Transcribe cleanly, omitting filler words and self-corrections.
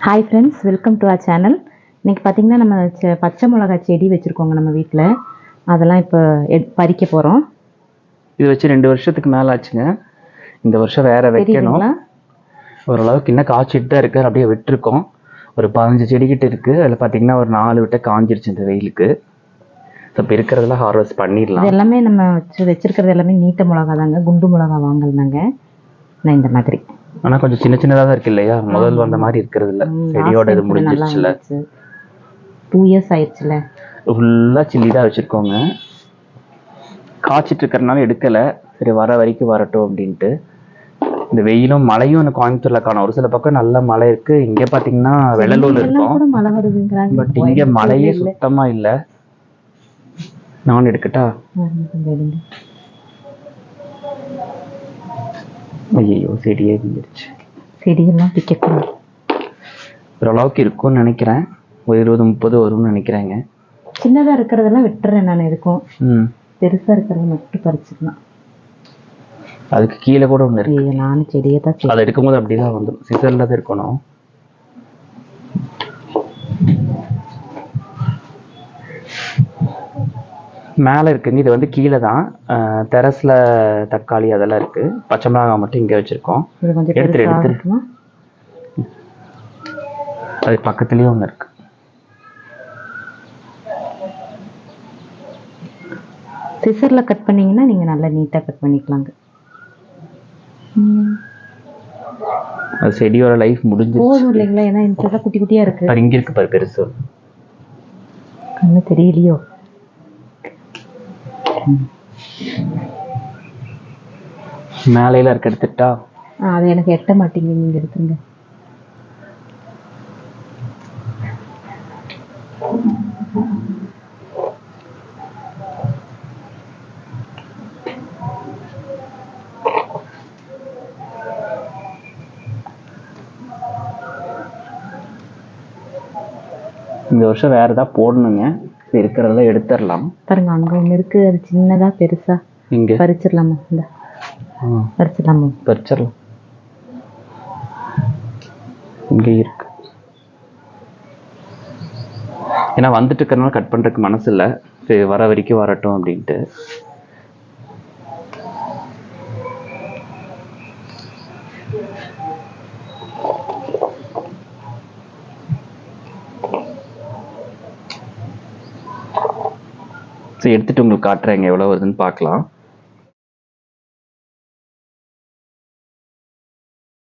Hi friends, welcome to our channel. இன்றைக்கி பார்த்திங்கன்னா நம்ம பச்சை மிளகா செடி வச்சுருக்கோங்க நம்ம வீட்டில். அதெல்லாம் இப்போ பறிக்க போகிறோம். இது வச்சு 2 வருஷத்துக்கு மேலே ஆச்சுங்க. இந்த வருஷம் வேறு வைக்கணும். ஓரளவுக்கு இன்னும் காய்ச்சிட்டு தான் இருக்குது. அப்படியே விட்டுருக்கோம். ஒரு 15 செடிக்கிட்ட இருக்குது. அதில் பார்த்திங்கன்னா ஒரு 4 விட்ட காஞ்சிருச்சு இந்த வெயிலுக்கு. ஸோ இப்போ இருக்கிறதெல்லாம் ஹார்வெஸ்ட் பண்ணிடலாம். இது எல்லாமே நம்ம வச்சுருக்கிறது எல்லாமே நீட்ட மிளகா தாங்க, குண்டு மிளகா வாங்கலதாங்க. நான் இந்த மாதிரி ஆனால் கொஞ்சம் சின்ன சின்னதாக தான் இருக்கு இல்லையா? முதல் வந்த மாதிரி இருக்கிறது இல்லை. செடியோட இது முடிஞ்சிருச்சுல. 2 இயர்ஸ் ஆயிடுச்சுல. ஃபுல்லாக சில்லி தான் வச்சுருக்கோங்க. காய்ச்சிட்டு இருக்கிறனால எடுக்கலை. சரி, வர வரைக்கும் வரட்டும் அப்படின்ட்டு. இந்த வெயிலும் மழையும் எனக்கு கோயம்புத்தூரில் காணும். ஒரு சில பக்கம் நல்ல மழை இருக்குது. இங்கே பார்த்தீங்கன்னா வெள்ளலூர் இருக்கும். மழை வருதுங்கிறாங்க. பட் இங்கே மழையே சுத்தமாக இல்லை. நான் எடுக்கட்டா? ஐயோ, செடியே விழுந்துருச்சு. செடியெல்லாம் பிக்கக்கூடாது. ஓரளவுக்கு இருக்கும்னு நினைக்கிறேன். ஒரு 20-30 வரும்னு நினைக்கிறேங்க. சின்னதாக இருக்கிறதெல்லாம் விட்டுறேன் நான். இருக்கும் பெருசாக இருக்கிறத மட்டும் பறிச்சுக்கலாம். அதுக்கு கீழே கூட ஒன்று இருக்கு. நானும் செடியை தான் அதை எடுக்கும்போது அப்படிதான் வந்துடும். சிசரில் தான் இருக்கணும். மேலே இருக்குங்க. இது வந்து கீழே தான். டெரஸில் தக்காளி அதெல்லாம் இருக்குது. பச்சை மிளகாய் மட்டும் இங்கே வச்சுருக்கோம். எடுத்துட்டு அது பக்கத்துலேயே ஒன்று இருக்குது. சிசரில் கட் பண்ணிங்கன்னா நீங்கள் நல்லா நீட்டாக கட் பண்ணிக்கலாங்க. அது செடியோட லைஃப் முடிஞ்சு போதும் இல்லைங்களா? ஏன்னா இந்த குட்டி குட்டியாக இருக்குது. இங்கே இருக்கு பாரு, பெருசு. கண்ணு தெரியலையோ? மேலையில இருக்க எடுத்துட்டா? அது எனக்கு எட்ட மாட்டேங்குது. நீங்க எடுத்துங்க. இந்த வருஷம் வேற ஏதாவது போடணுங்க. இருக்கிறதெல்லாம் எடுத்துடலாம். பாருங்க, அங்க ஒண்ணு இருக்கு. அது சின்னதா பெருசா இங்க பறிச்சிடலாமா? இந்த பறிச்சிடலாமா? பறிச்சிடலாம். இங்க இருக்கு. ஏன்னா வந்துட்டு இருக்கிறனால கட் பண்றதுக்கு மனசு இல்லை. சரி, வர வரைக்கும் வரட்டும் அப்படின்ட்டு. எடுத்துட்டு உங்களுக்கு காட்டுறேங்க எவ்வளோ வருதுன்னு பார்க்கலாம்.